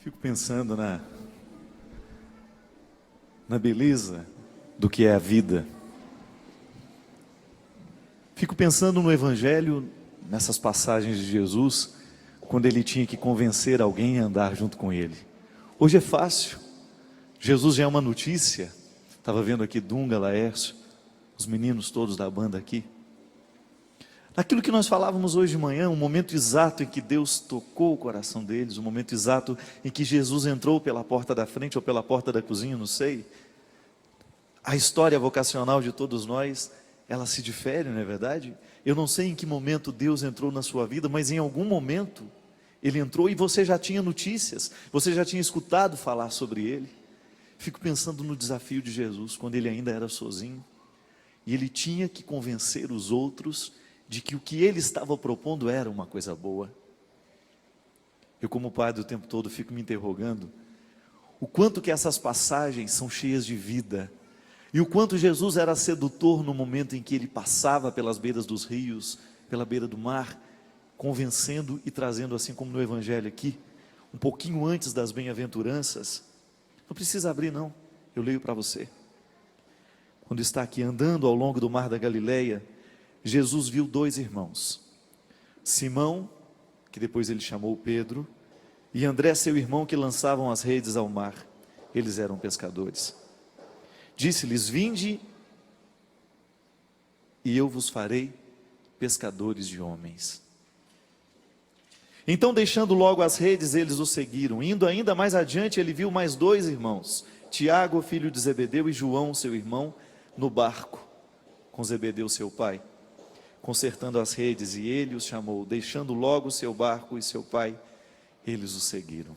Fico pensando na beleza do que é a vida. Fico pensando no Evangelho, nessas passagens de Jesus, quando ele tinha que convencer alguém a andar junto com ele. Hoje é fácil. Jesus já é uma notícia. Estava vendo aqui Dunga, Laércio, os meninos todos da banda aqui. Naquilo que nós falávamos hoje de manhã, o momento exato em que Deus tocou o coração deles, o momento exato em que Jesus entrou pela porta da frente ou pela porta da cozinha, não sei. A história vocacional de todos nós, ela se difere, não é verdade? Eu não sei em que momento Deus entrou na sua vida, mas em algum momento Ele entrou e você já tinha notícias, você já tinha escutado falar sobre Ele. Fico pensando no desafio de Jesus, quando Ele ainda era sozinho, e Ele tinha que convencer os outros de que o que Ele estava propondo era uma coisa boa. Eu, como padre, o tempo todo fico me interrogando, o quanto que essas passagens são cheias de vida, e o quanto Jesus era sedutor no momento em que Ele passava pelas beiras dos rios, pela beira do mar, convencendo e trazendo, assim como no Evangelho aqui, um pouquinho antes das bem-aventuranças. Não precisa abrir não, eu leio para você. Quando está aqui andando ao longo do mar da Galileia, Jesus viu dois irmãos, Simão, que depois ele chamou Pedro, e André, seu irmão, que lançavam as redes ao mar. Eles eram pescadores. Disse-lhes: vinde, e eu vos farei pescadores de homens. Então, deixando logo as redes, eles o seguiram. Indo ainda mais adiante, ele viu mais dois irmãos, Tiago, filho de Zebedeu, e João, seu irmão, no barco, com Zebedeu, seu pai, consertando as redes, e ele os chamou. Deixando logo o seu barco e seu pai, eles o seguiram.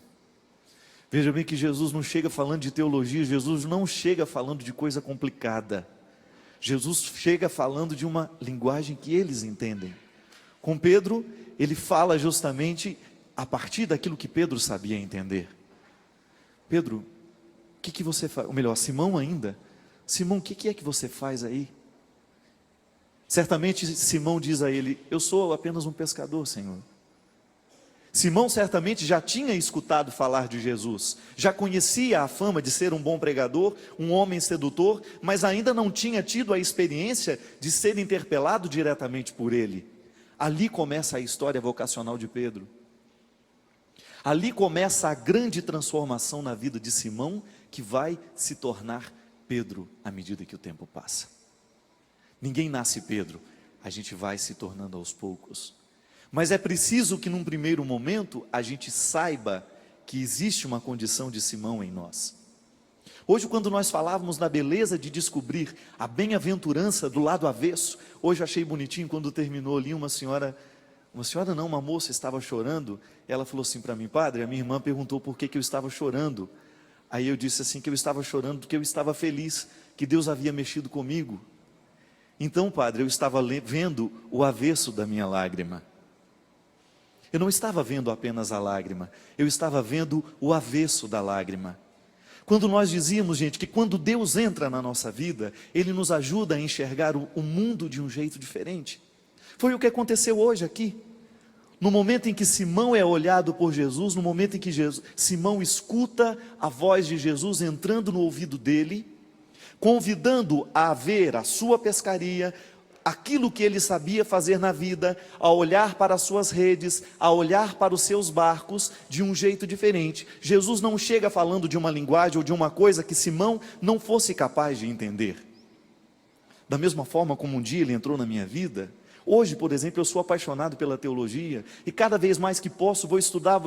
Veja bem que Jesus não chega falando de teologia, Jesus não chega falando de coisa complicada. Jesus chega falando de uma linguagem que eles entendem. Com Pedro, ele fala justamente a partir daquilo que Pedro sabia entender. Pedro, o que você faz? Ou melhor, Simão ainda. Simão, o que é que você faz aí? Certamente Simão diz a ele: eu sou apenas um pescador, Senhor. Simão certamente já tinha escutado falar de Jesus, já conhecia a fama de ser um bom pregador, um homem sedutor, mas ainda não tinha tido a experiência de ser interpelado diretamente por ele. Ali começa a história vocacional de Pedro. Ali começa a grande transformação na vida de Simão, que vai se tornar Pedro à medida que o tempo passa. Ninguém nasce Pedro, a gente vai se tornando aos poucos. Mas é preciso que num primeiro momento a gente saiba que existe uma condição de Simão em nós. Hoje, quando nós falávamos na beleza de descobrir a bem-aventurança do lado avesso, hoje eu achei bonitinho quando terminou ali, uma moça estava chorando. Ela falou assim para mim: padre, a minha irmã perguntou por que eu estava chorando. Aí eu disse assim, que eu estava chorando porque eu estava feliz, que Deus havia mexido comigo. Então, padre, eu estava vendo o avesso da minha lágrima. Eu não estava vendo apenas a lágrima, eu estava vendo o avesso da lágrima. Quando nós dizíamos, gente, que quando Deus entra na nossa vida, Ele nos ajuda a enxergar o mundo de um jeito diferente. Foi o que aconteceu hoje aqui. No momento em que Simão é olhado por Jesus, no momento em que Simão escuta a voz de Jesus entrando no ouvido dele, convidando a ver a sua pescaria, aquilo que ele sabia fazer na vida, a olhar para as suas redes, a olhar para os seus barcos de um jeito diferente. Jesus não chega falando de uma linguagem ou de uma coisa que Simão não fosse capaz de entender. Da mesma forma como um dia ele entrou na minha vida, hoje, por exemplo, eu sou apaixonado pela teologia, e cada vez mais que posso, vou estudar,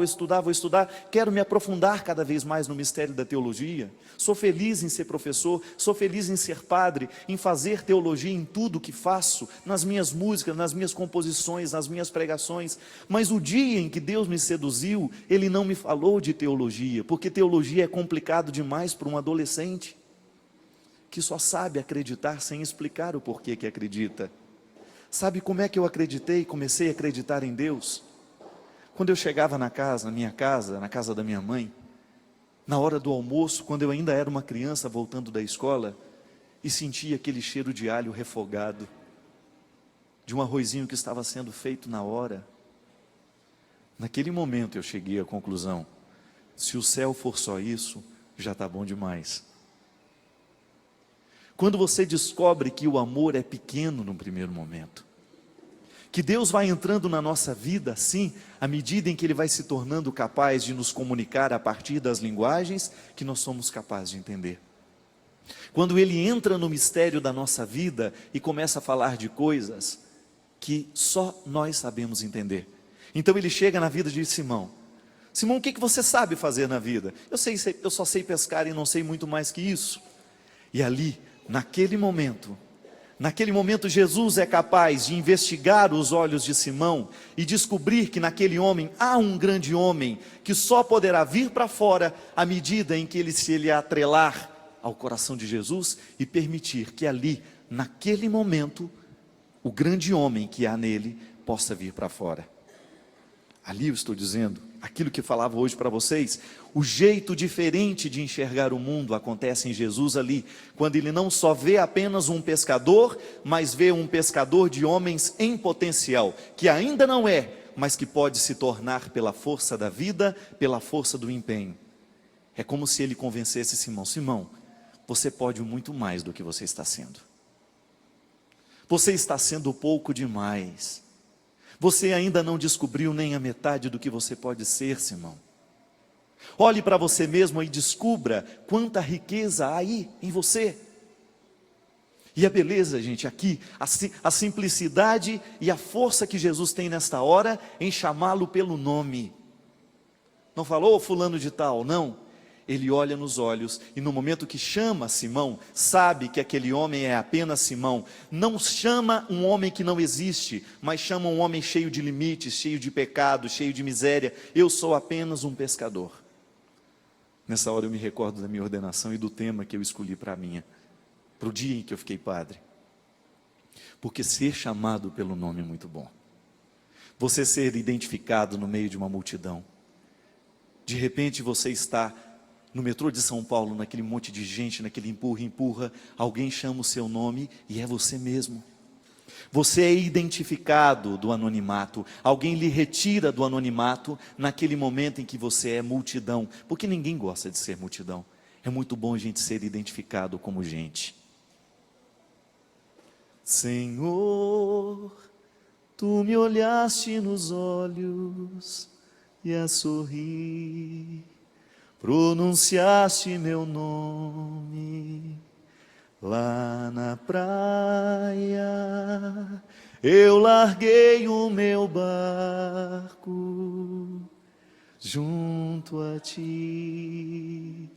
quero me aprofundar cada vez mais no mistério da teologia. Sou feliz em ser professor, sou feliz em ser padre, em fazer teologia em tudo que faço, nas minhas músicas, nas minhas composições, nas minhas pregações. Mas o dia em que Deus me seduziu, Ele não me falou de teologia, porque teologia é complicado demais para um adolescente, que só sabe acreditar sem explicar o porquê que acredita. Sabe como é que eu acreditei, comecei a acreditar em Deus? Quando eu chegava na minha casa, na casa da minha mãe, na hora do almoço, quando eu ainda era uma criança voltando da escola, e sentia aquele cheiro de alho refogado, de um arrozinho que estava sendo feito na hora. Naquele momento eu cheguei à conclusão, Se o céu for só isso, já está bom demais. Quando você descobre que o amor é pequeno no primeiro momento, que Deus vai entrando na nossa vida, sim, à medida em que Ele vai se tornando capaz de nos comunicar a partir das linguagens que nós somos capazes de entender. Quando Ele entra no mistério da nossa vida e começa a falar de coisas que só nós sabemos entender. Então Ele chega na vida de Simão. Simão, o que você sabe fazer na vida? Eu só sei pescar e não sei muito mais que isso. E ali, naquele momento Jesus é capaz de investigar os olhos de Simão e descobrir que naquele homem há um grande homem que só poderá vir para fora à medida em que ele se atrelar ao coração de Jesus e permitir que ali, naquele momento, o grande homem que há nele possa vir para fora. Ali eu estou dizendo, aquilo que falava hoje para vocês, o jeito diferente de enxergar o mundo acontece em Jesus ali, quando Ele não só vê apenas um pescador, mas vê um pescador de homens em potencial, que ainda não é, mas que pode se tornar pela força da vida, pela força do empenho. É como se Ele convencesse Simão: Simão, você pode muito mais do que você está sendo. Você está sendo pouco demais. Você ainda não descobriu nem a metade do que você pode ser, Simão. Olhe para você mesmo e descubra quanta riqueza há aí em você. E a beleza, gente, aqui, a simplicidade e a força que Jesus tem nesta hora em chamá-lo pelo nome. Não falou fulano de tal, não. Ele olha nos olhos e no momento que chama Simão, sabe que aquele homem é apenas Simão. Não chama um homem que não existe, mas chama um homem cheio de limites, cheio de pecado, cheio de miséria. Eu sou apenas um pescador. Nessa hora eu me recordo da minha ordenação e do tema que eu escolhi para o dia em que eu fiquei padre. Porque ser chamado pelo nome é muito bom. Você ser identificado no meio de uma multidão. De repente você está no metrô de São Paulo, naquele monte de gente, naquele empurra, alguém chama o seu nome e é você mesmo. Você é identificado do anonimato, alguém lhe retira do anonimato naquele momento em que você é multidão, porque ninguém gosta de ser multidão. É muito bom a gente ser identificado como gente. Senhor, Tu me olhaste nos olhos e a sorrir, pronunciaste meu nome lá na praia. Eu larguei o meu barco junto a Ti,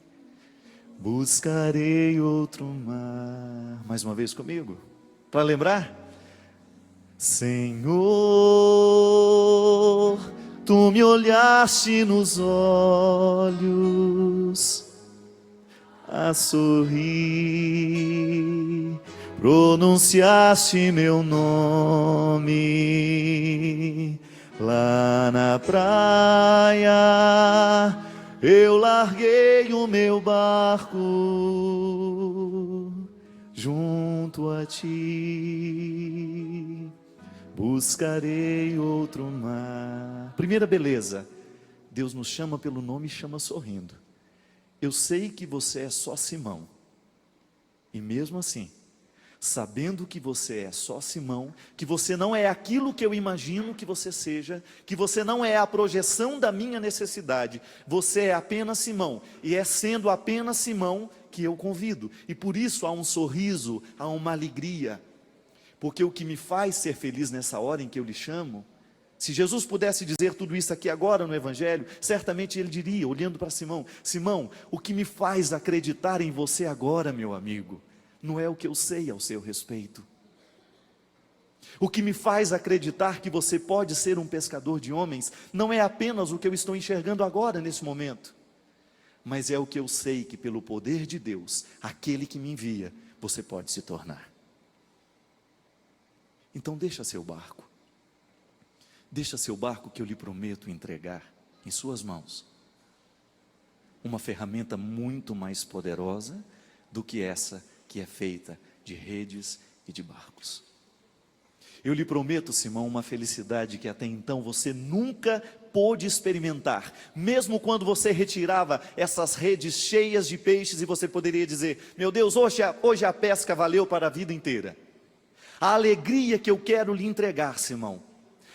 buscarei outro mar. Mais uma vez comigo, para lembrar. Senhor, Tu me olhaste nos olhos a sorrir, pronunciaste meu nome lá na praia. Eu larguei o meu barco junto a Ti, buscarei outro mar. Primeira beleza, Deus nos chama pelo nome e chama sorrindo. Eu sei que você é só Simão, e mesmo assim, sabendo que você é só Simão, que você não é aquilo que eu imagino que você seja, que você não é a projeção da minha necessidade, você é apenas Simão, e é sendo apenas Simão que eu convido, e por isso há um sorriso, há uma alegria, porque o que me faz ser feliz nessa hora em que eu lhe chamo, se Jesus pudesse dizer tudo isso aqui agora no Evangelho, certamente ele diria, olhando para Simão: Simão, o que me faz acreditar em você agora, meu amigo, não é o que eu sei ao seu respeito. O que me faz acreditar que você pode ser um pescador de homens, não é apenas o que eu estou enxergando agora, nesse momento, mas é o que eu sei que pelo poder de Deus, aquele que me envia, você pode se tornar. Então deixa seu barco. Deixa seu barco que eu lhe prometo entregar em suas mãos. Uma ferramenta muito mais poderosa do que essa que é feita de redes e de barcos. Eu lhe prometo, Simão, uma felicidade que até então você nunca pôde experimentar, mesmo quando você retirava essas redes cheias de peixes e você poderia dizer: meu Deus, hoje a pesca valeu para a vida inteira. A alegria que eu quero lhe entregar, Simão,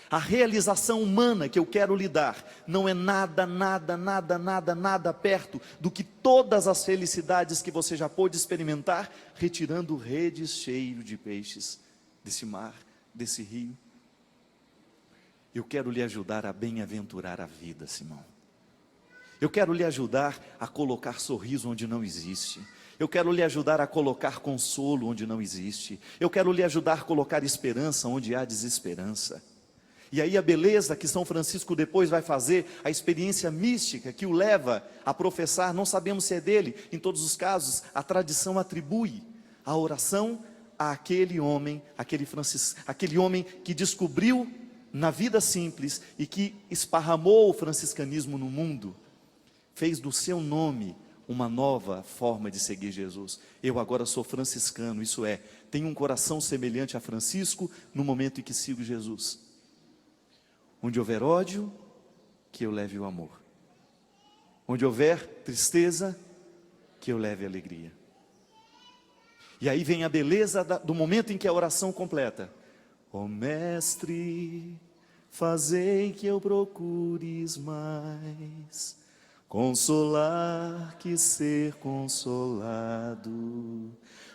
a realização humana que eu quero lhe dar, não é nada perto do que todas as felicidades que você já pôde experimentar, retirando redes cheias de peixes desse mar, desse rio. Eu quero lhe ajudar a bem-aventurar a vida, Simão. Eu quero lhe ajudar a colocar sorriso onde não existe. Eu quero lhe ajudar a colocar consolo onde não existe. Eu quero lhe ajudar a colocar esperança onde há desesperança. E aí a beleza que São Francisco depois vai fazer, a experiência mística que o leva a professar, não sabemos se é dele, em todos os casos, a tradição atribui a oração àquele homem, aquele homem que descobriu na vida simples e que esparramou o franciscanismo no mundo, fez do seu nome uma nova forma de seguir Jesus. Eu agora sou franciscano, isso é, tenho um coração semelhante a Francisco no momento em que sigo Jesus. Onde houver ódio, que eu leve o amor. Onde houver tristeza, que eu leve a alegria. E aí vem a beleza do momento em que a oração completa. Ó Mestre, fazei que eu procures mais consolar que ser consolado,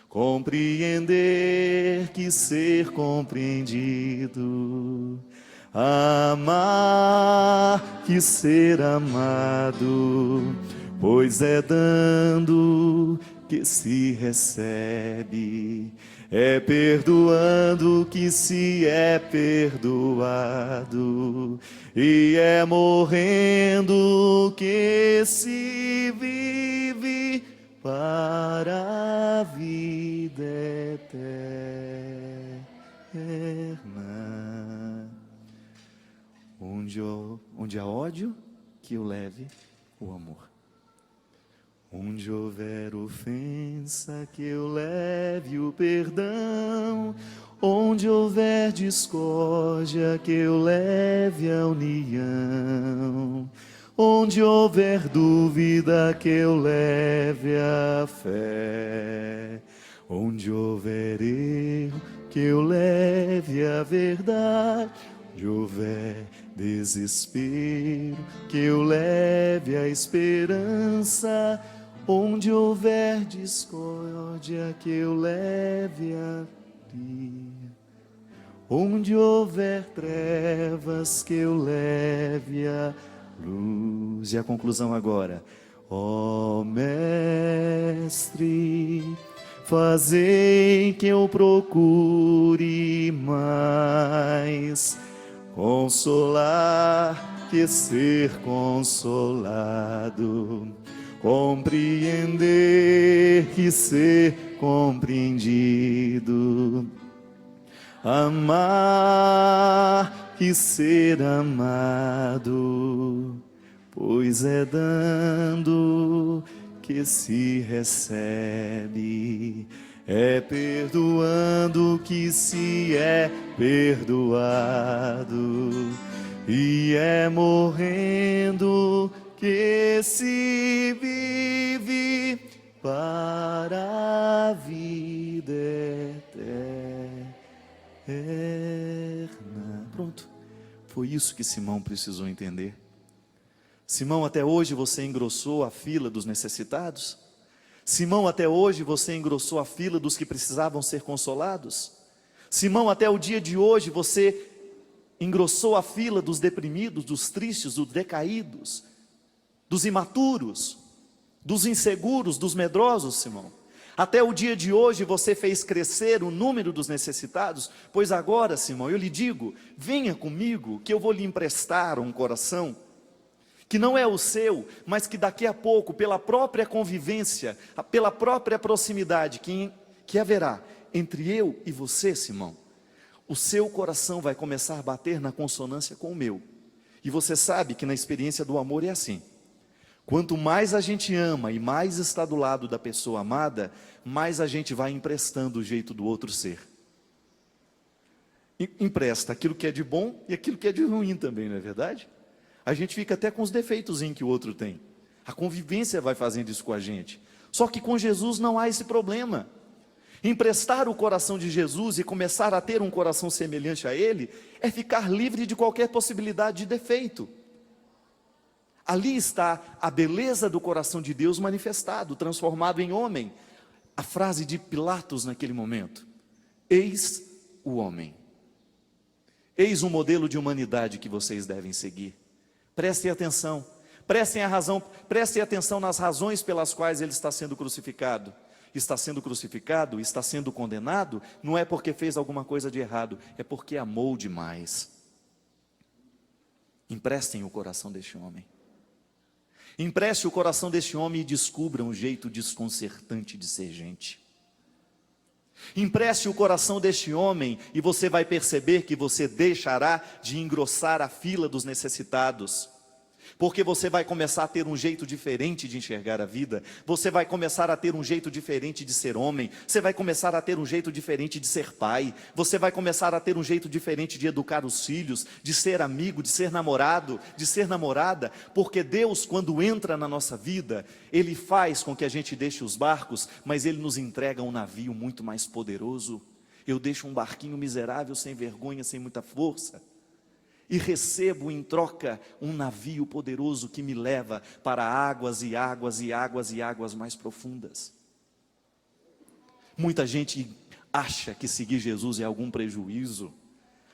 compreender que ser compreendido, amar que ser amado, pois é dando que se recebe, é perdoando que se é perdoado, e é morrendo que se vive para a vida eterna. Onde há ódio, que eu leve o amor. Onde houver ofensa, que eu leve o perdão. Onde houver discórdia, que eu leve a união. Onde houver dúvida, que eu leve a fé. Onde houver erro, que eu leve a verdade. Onde houver desespero, que eu leve a esperança. Onde houver discórdia, que eu leve a alegria. Onde houver trevas, que eu leve a luz. E a conclusão agora. Ó Mestre, fazei que eu procure mais consolar que ser consolado, compreender que ser compreendido, amar que ser amado, pois é dando que se recebe, é perdoando que se é perdoado, e é morrendo que se vive para a vida eterna. Pronto, foi isso que Simão precisou entender. Simão, até hoje você engrossou a fila dos necessitados? Simão, até hoje você engrossou a fila dos que precisavam ser consolados? Simão, até o dia de hoje você engrossou a fila dos deprimidos, dos tristes, dos decaídos, dos imaturos, dos inseguros, dos medrosos, Simão? Até o dia de hoje você fez crescer o número dos necessitados? Pois agora, Simão, eu lhe digo, venha comigo que eu vou lhe emprestar um coração que não é o seu, mas que daqui a pouco, pela própria convivência, pela própria proximidade que haverá entre eu e você, Simão, o seu coração vai começar a bater na consonância com o meu. E você sabe que na experiência do amor é assim. Quanto mais a gente ama e mais está do lado da pessoa amada, mais a gente vai emprestando o jeito do outro ser. Empresta aquilo que é de bom e aquilo que é de ruim também, não é verdade? A gente fica até com os defeitos que o outro tem. A convivência vai fazendo isso com a gente. Só que com Jesus não há esse problema. Emprestar o coração de Jesus e começar a ter um coração semelhante a Ele, é ficar livre de qualquer possibilidade de defeito. Ali está a beleza do coração de Deus manifestado, transformado em homem. A frase de Pilatos naquele momento: eis o homem. Eis um modelo de humanidade que vocês devem seguir. Prestem atenção, prestem atenção nas razões pelas quais ele está sendo crucificado. Está sendo crucificado, está sendo condenado, não é porque fez alguma coisa de errado, é porque amou demais. Emprestem o coração deste homem. Empreste o coração deste homem e descubra um jeito desconcertante de ser gente. Empreste o coração deste homem e você vai perceber que você deixará de engrossar a fila dos necessitados. Porque você vai começar a ter um jeito diferente de enxergar a vida. Você vai começar a ter um jeito diferente de ser homem. Você vai começar a ter um jeito diferente de ser pai. Você vai começar a ter um jeito diferente de educar os filhos, de ser amigo, de ser namorado, de ser namorada. Porque Deus, quando entra na nossa vida, Ele faz com que a gente deixe os barcos, mas Ele nos entrega um navio muito mais poderoso. Eu deixo um barquinho miserável, sem vergonha, sem muita força, e recebo em troca um navio poderoso que me leva para águas e águas e águas e águas mais profundas. Muita gente acha que seguir Jesus é algum prejuízo,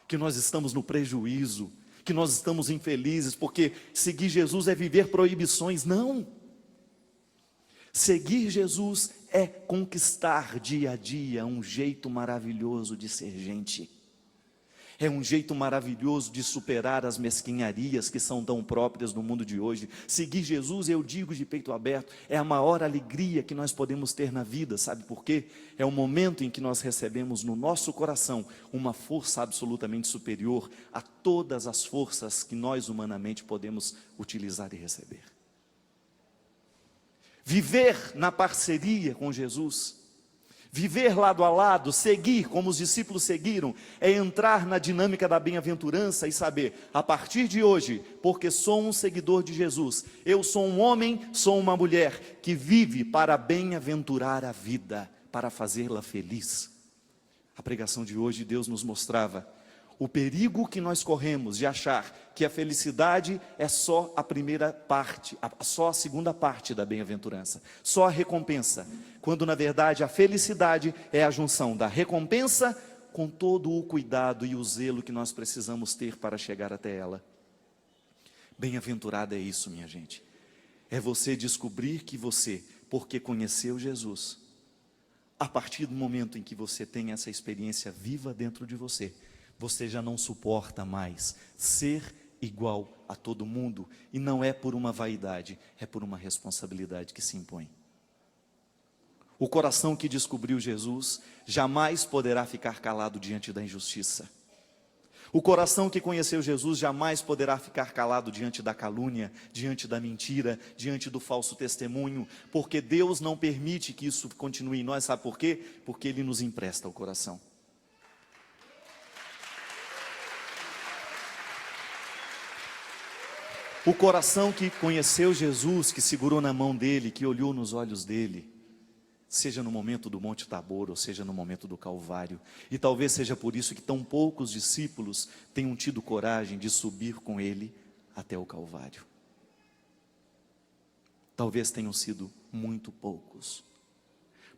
que nós estamos no prejuízo, que nós estamos infelizes, porque seguir Jesus é viver proibições. Não! Seguir Jesus é conquistar dia a dia um jeito maravilhoso de ser gente. É um jeito maravilhoso de superar as mesquinharias que são tão próprias no mundo de hoje. Seguir Jesus, eu digo de peito aberto, é a maior alegria que nós podemos ter na vida. Sabe por quê? É o momento em que nós recebemos no nosso coração uma força absolutamente superior a todas as forças que nós humanamente podemos utilizar e receber. Viver na parceria com Jesus, viver lado a lado, seguir como os discípulos seguiram, é entrar na dinâmica da bem-aventurança e saber, a partir de hoje, porque sou um seguidor de Jesus, eu sou um homem, sou uma mulher que vive para bem-aventurar a vida, para fazê-la feliz. A pregação de hoje, Deus nos mostrava o perigo que nós corremos de achar que a felicidade é só a primeira parte, só a segunda parte da bem-aventurança, só a recompensa, quando na verdade a felicidade é a junção da recompensa com todo o cuidado e o zelo que nós precisamos ter para chegar até ela. Bem-aventurada é isso, minha gente, é você descobrir que você, porque conheceu Jesus, a partir do momento em que você tem essa experiência viva dentro de você, você já não suporta mais ser igual a todo mundo, e não é por uma vaidade, é por uma responsabilidade que se impõe. O coração que descobriu Jesus jamais poderá ficar calado diante da injustiça. O coração que conheceu Jesus jamais poderá ficar calado diante da calúnia, diante da mentira, diante do falso testemunho, porque Deus não permite que isso continue em nós. Sabe por quê? Porque Ele nos empresta o coração. O coração que conheceu Jesus, que segurou na mão dele, que olhou nos olhos dele, seja no momento do Monte Tabor, ou seja no momento do Calvário, e talvez seja por isso que tão poucos discípulos tenham tido coragem de subir com ele até o Calvário. Talvez tenham sido muito poucos,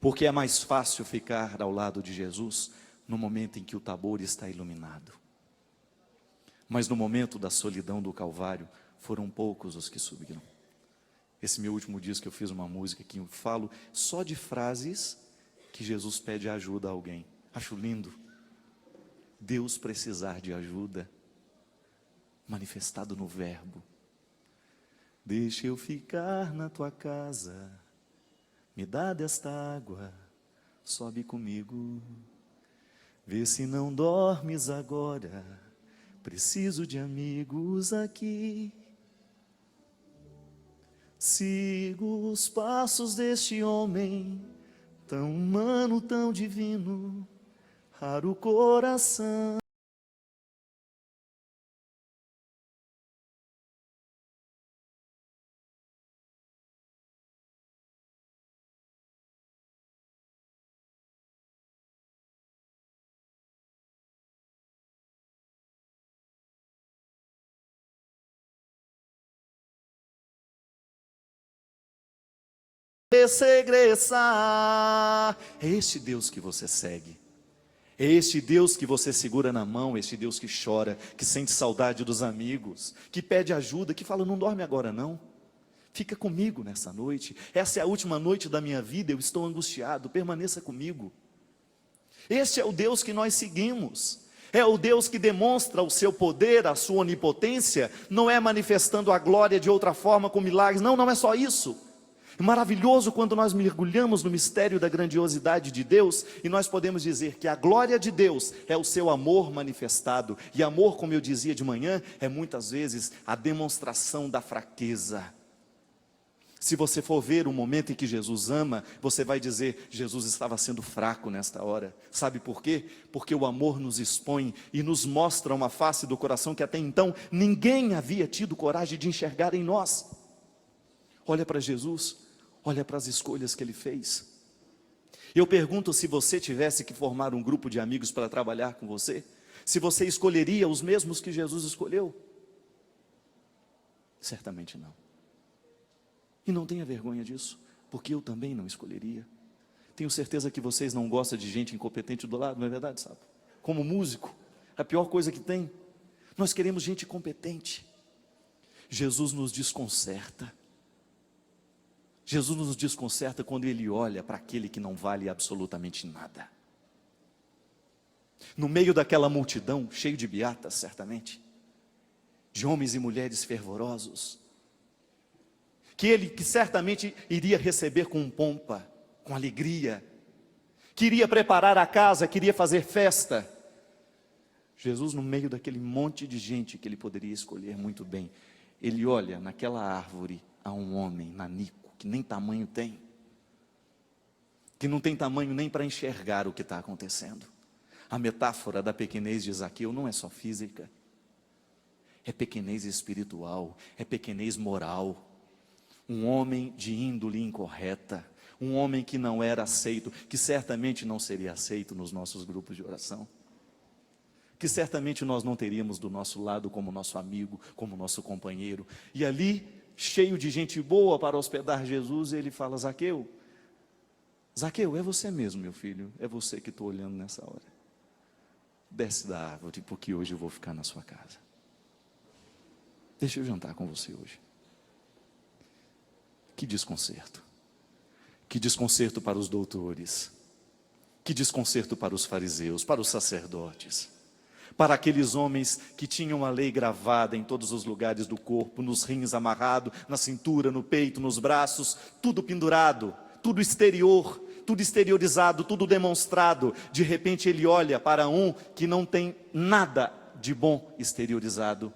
porque é mais fácil ficar ao lado de Jesus no momento em que o Tabor está iluminado, mas no momento da solidão do Calvário, foram poucos os que subiram. Esse meu último disco eu fiz uma música que eu falo só de frases que Jesus pede ajuda a alguém. Acho lindo. Deus precisar de ajuda, manifestado no verbo. Deixa eu ficar na tua casa, me dá desta água, sobe comigo. Vê se não dormes agora, preciso de amigos aqui. Sigo os passos deste homem, tão humano, tão divino, raro coração. regressar. É este Deus que você segue. É este Deus que você segura na mão, este Deus que chora, que sente saudade dos amigos, que pede ajuda, que fala: não dorme agora não, fica comigo nessa noite, essa é a última noite da minha vida, eu estou angustiado, permaneça comigo. Este é o Deus que nós seguimos, é o Deus que demonstra o seu poder, a sua onipotência, não é manifestando a glória de outra forma com milagres, não é só isso. É maravilhoso quando nós mergulhamos no mistério da grandiosidade de Deus e nós podemos dizer que a glória de Deus é o seu amor manifestado. E amor, como eu dizia de manhã, é muitas vezes a demonstração da fraqueza. Se você for ver o momento em que Jesus ama, você vai dizer: Jesus estava sendo fraco nesta hora. Sabe por quê? Porque o amor nos expõe e nos mostra uma face do coração que até então ninguém havia tido coragem de enxergar em nós. Olha para Jesus, olha para as escolhas que Ele fez. Eu pergunto, se você tivesse que formar um grupo de amigos para trabalhar com você, se você escolheria os mesmos que Jesus escolheu? Certamente não. E não tenha vergonha disso, porque eu também não escolheria. Tenho certeza que vocês não gostam de gente incompetente do lado, não é verdade, sabe? Como músico, a pior coisa que tem. Nós queremos gente competente. Jesus nos desconcerta. Jesus nos desconcerta quando Ele olha para aquele que não vale absolutamente nada. No meio daquela multidão, cheio de beatas certamente, de homens e mulheres fervorosos, que certamente iria receber com pompa, com alegria, queria preparar a casa, queria fazer festa. Jesus, no meio daquele monte de gente que Ele poderia escolher muito bem, Ele olha naquela árvore a um homem nanico, que nem tamanho tem, que não tem tamanho nem para enxergar o que está acontecendo. A metáfora da pequenez de Zaqueu não é só física, é pequenez espiritual, é pequenez moral. Um homem de índole incorreta, um homem que não era aceito, que certamente não seria aceito nos nossos grupos de oração, que certamente nós não teríamos do nosso lado como nosso amigo, como nosso companheiro. E ali, cheio de gente boa para hospedar Jesus, Ele fala: Zaqueu, Zaqueu, é você mesmo, meu filho, é você que estou olhando nessa hora. Desce da árvore, porque hoje eu vou ficar na sua casa. Deixa eu jantar com você hoje. Que desconcerto. Que desconcerto para os doutores. Que desconcerto para os fariseus, para os sacerdotes, para aqueles homens que tinham a lei gravada em todos os lugares do corpo, nos rins amarrado, na cintura, no peito, nos braços, tudo pendurado, tudo exterior, tudo exteriorizado, tudo demonstrado. De repente Ele olha para um que não tem nada de bom exteriorizado.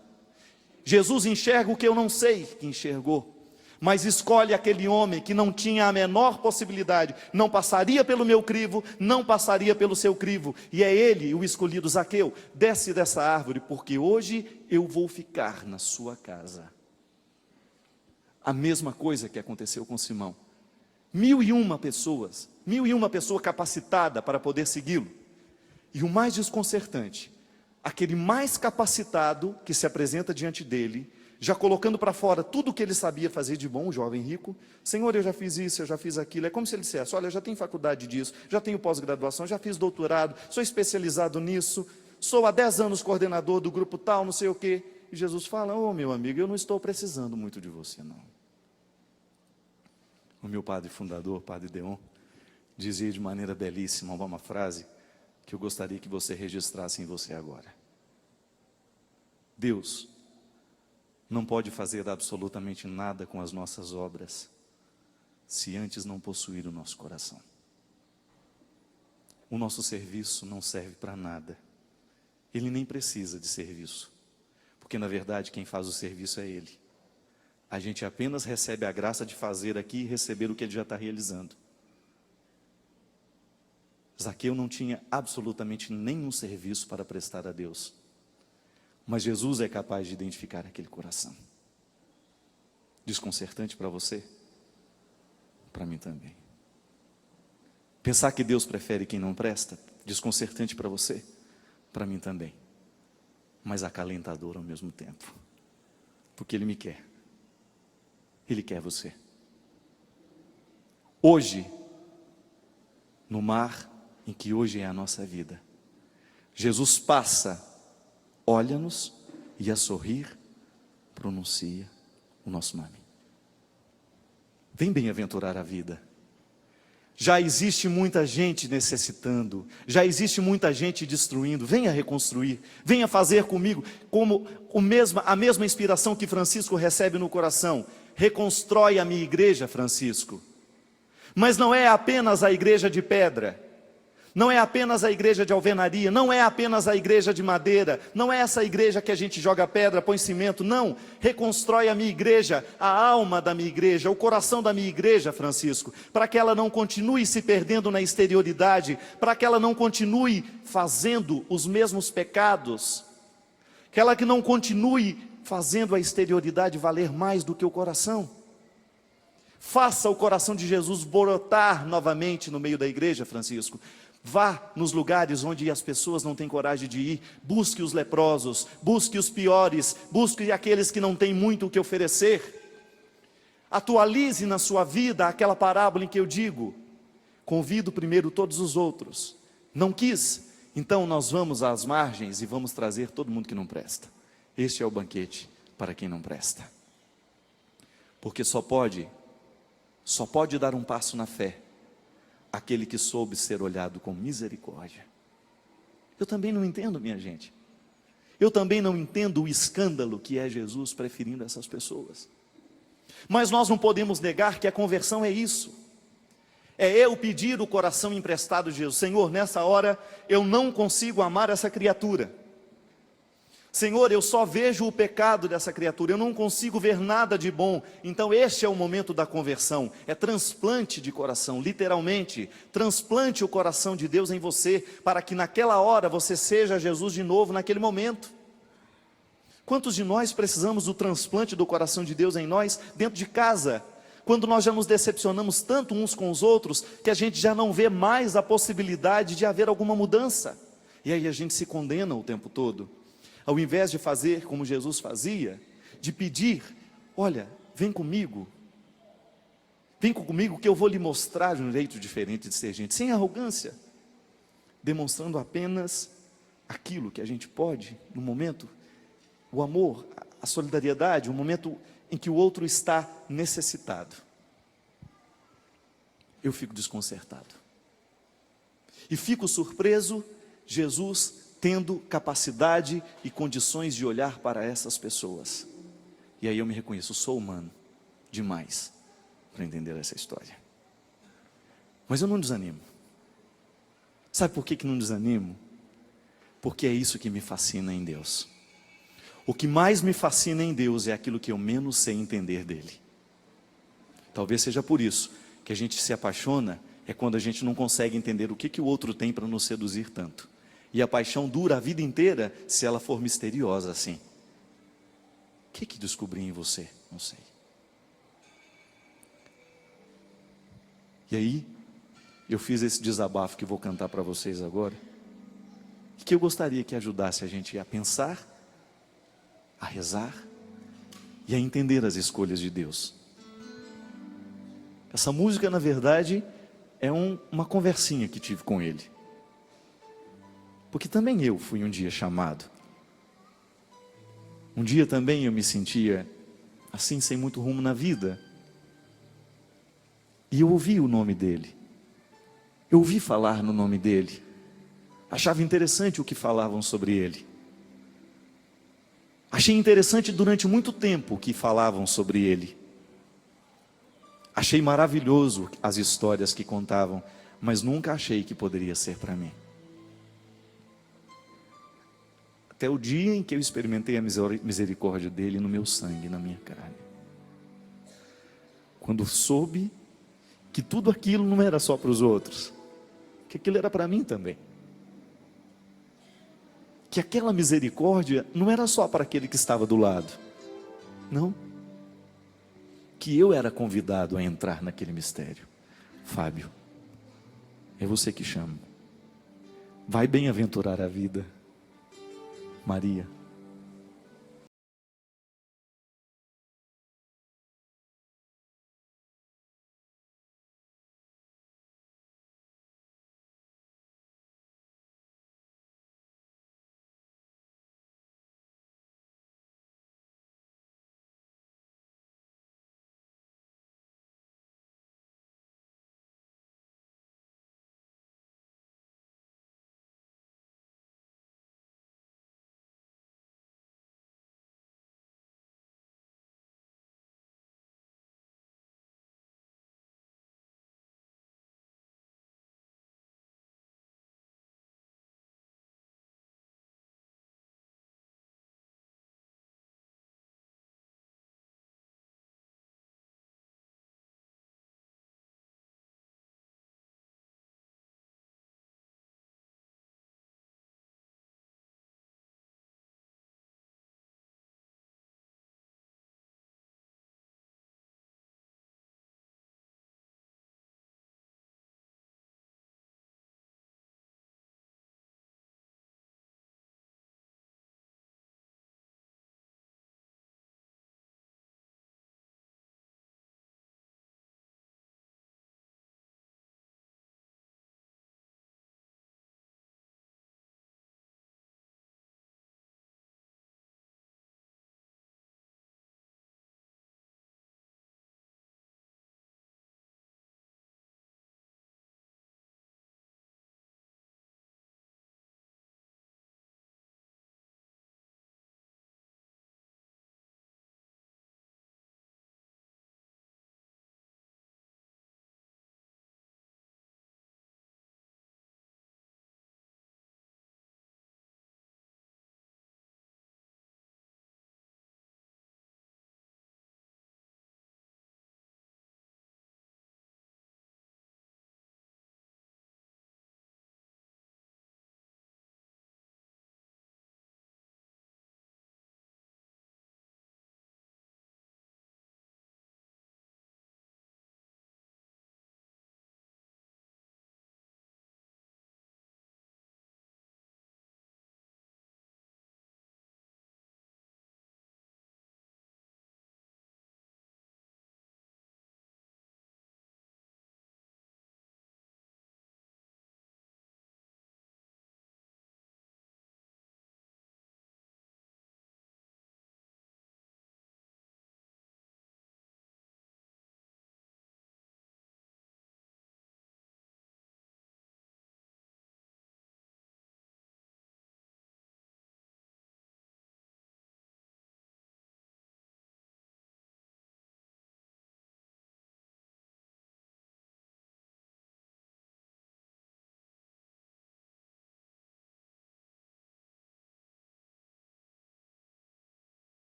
Jesus enxerga o que eu não sei que enxergou, mas escolhe aquele homem que não tinha a menor possibilidade, não passaria pelo meu crivo, não passaria pelo seu crivo, e é ele o escolhido. Zaqueu, desce dessa árvore, porque hoje eu vou ficar na sua casa. A mesma coisa que aconteceu com Simão. 1.001 pessoas, 1.001 pessoa capacitada para poder segui-lo, e o mais desconcertante, aquele mais capacitado que se apresenta diante dele, já colocando para fora tudo o que ele sabia fazer de bom, o jovem rico. Senhor, eu já fiz isso, eu já fiz aquilo. É como se ele dissesse: olha, eu já tenho faculdade disso, já tenho pós-graduação, já fiz doutorado, sou especializado nisso, sou há 10 anos coordenador do grupo tal, não sei o quê. E Jesus fala: ô meu amigo, eu não estou precisando muito de você não. O meu padre fundador, Padre Deon, dizia de maneira belíssima uma frase que eu gostaria que você registrasse em você agora: Deus não pode fazer absolutamente nada com as nossas obras, se antes não possuir o nosso coração. O nosso serviço não serve para nada, Ele nem precisa de serviço, porque na verdade quem faz o serviço é Ele. A gente apenas recebe a graça de fazer aqui e receber o que Ele já está realizando. Zaqueu não tinha absolutamente nenhum serviço para prestar a Deus, mas Jesus é capaz de identificar aquele coração. Desconcertante para você? Para mim também. Pensar que Deus prefere quem não presta? Desconcertante para você? Para mim também. Mas acalentador ao mesmo tempo. Porque Ele me quer. Ele quer você. hoje, no mar em que hoje é a nossa vida. Jesus passa, olha-nos e a sorrir, pronuncia o nosso nome. Vem bem-aventurar a vida. Já existe muita gente necessitando, já existe muita gente destruindo. Venha reconstruir, venha fazer comigo como a mesma inspiração que Francisco recebe no coração. Reconstrói a minha igreja, Francisco. Mas não é apenas a igreja de pedra, não é apenas a igreja de alvenaria, não é apenas a igreja de madeira, não é essa igreja que a gente joga pedra, põe cimento, não. Reconstrói a minha igreja, a alma da minha igreja, o coração da minha igreja, Francisco, para que ela não continue se perdendo na exterioridade, para que ela não continue fazendo os mesmos pecados, que ela não continue fazendo a exterioridade valer mais do que o coração. Faça o coração de Jesus brotar novamente no meio da igreja, Francisco. Vá nos lugares onde as pessoas não têm coragem de ir, busque os leprosos, busque os piores, busque aqueles que não têm muito o que oferecer. Atualize na sua vida aquela parábola em que eu digo: convido primeiro todos os outros. Não quis? Então nós vamos às margens e vamos trazer todo mundo que não presta. Este é o banquete para quem não presta. Porque só pode dar um passo na fé aquele que soube ser olhado com misericórdia. Eu também não entendo, minha gente. Eu também não entendo o escândalo que é Jesus preferindo essas pessoas. Mas nós não podemos negar que a conversão é isso. É eu pedir o coração emprestado de Jesus. Senhor, nessa hora eu não consigo amar essa criatura. Senhor, eu só vejo o pecado dessa criatura, eu não consigo ver nada de bom. Então este é o momento da conversão, é transplante de coração, literalmente. Transplante o coração de Deus em você, para que naquela hora você seja Jesus de novo naquele momento. Quantos de nós precisamos do transplante do coração de Deus em nós, dentro de casa? Quando nós já nos decepcionamos tanto uns com os outros, que a gente já não vê mais a possibilidade de haver alguma mudança. E aí a gente se condena o tempo todo. Ao invés de fazer como Jesus fazia, de pedir: olha, vem comigo que eu vou lhe mostrar um jeito diferente de ser gente, sem arrogância, demonstrando apenas aquilo que a gente pode, no momento, o amor, a solidariedade, o momento em que o outro está necessitado. Eu fico desconcertado, e fico surpreso, Jesus tendo capacidade e condições de olhar para essas pessoas. E aí eu me reconheço, sou humano demais para entender essa história. Mas eu não desanimo. Sabe por que não desanimo? Porque é isso que me fascina em Deus. O que mais me fascina em Deus é aquilo que eu menos sei entender dele. Talvez seja por isso que a gente se apaixona, é quando a gente não consegue entender o que o outro tem para nos seduzir tanto. E a paixão dura a vida inteira se ela for misteriosa assim. O que descobri em você? Não sei. E aí, eu fiz esse desabafo que vou cantar para vocês agora, que eu gostaria que ajudasse a gente a pensar, a rezar e a entender as escolhas de Deus. Essa música, na verdade, é uma conversinha que tive com Ele. Porque também eu fui um dia chamado. Um dia também eu me sentia assim, sem muito rumo na vida. E eu ouvi o nome dele. Eu ouvi falar no nome dele. Achava interessante o que falavam sobre ele. Achei interessante durante muito tempo o que falavam sobre ele. Achei maravilhoso as histórias que contavam, mas nunca achei que poderia ser para mim. Até o dia em que eu experimentei a misericórdia dele no meu sangue, na minha carne. Quando soube que tudo aquilo não era só para os outros, que aquilo era para mim também. Que aquela misericórdia não era só para aquele que estava do lado. Não. Que eu era convidado a entrar naquele mistério. Fábio, é você que chama. Vai bem-aventurar a vida. Maria,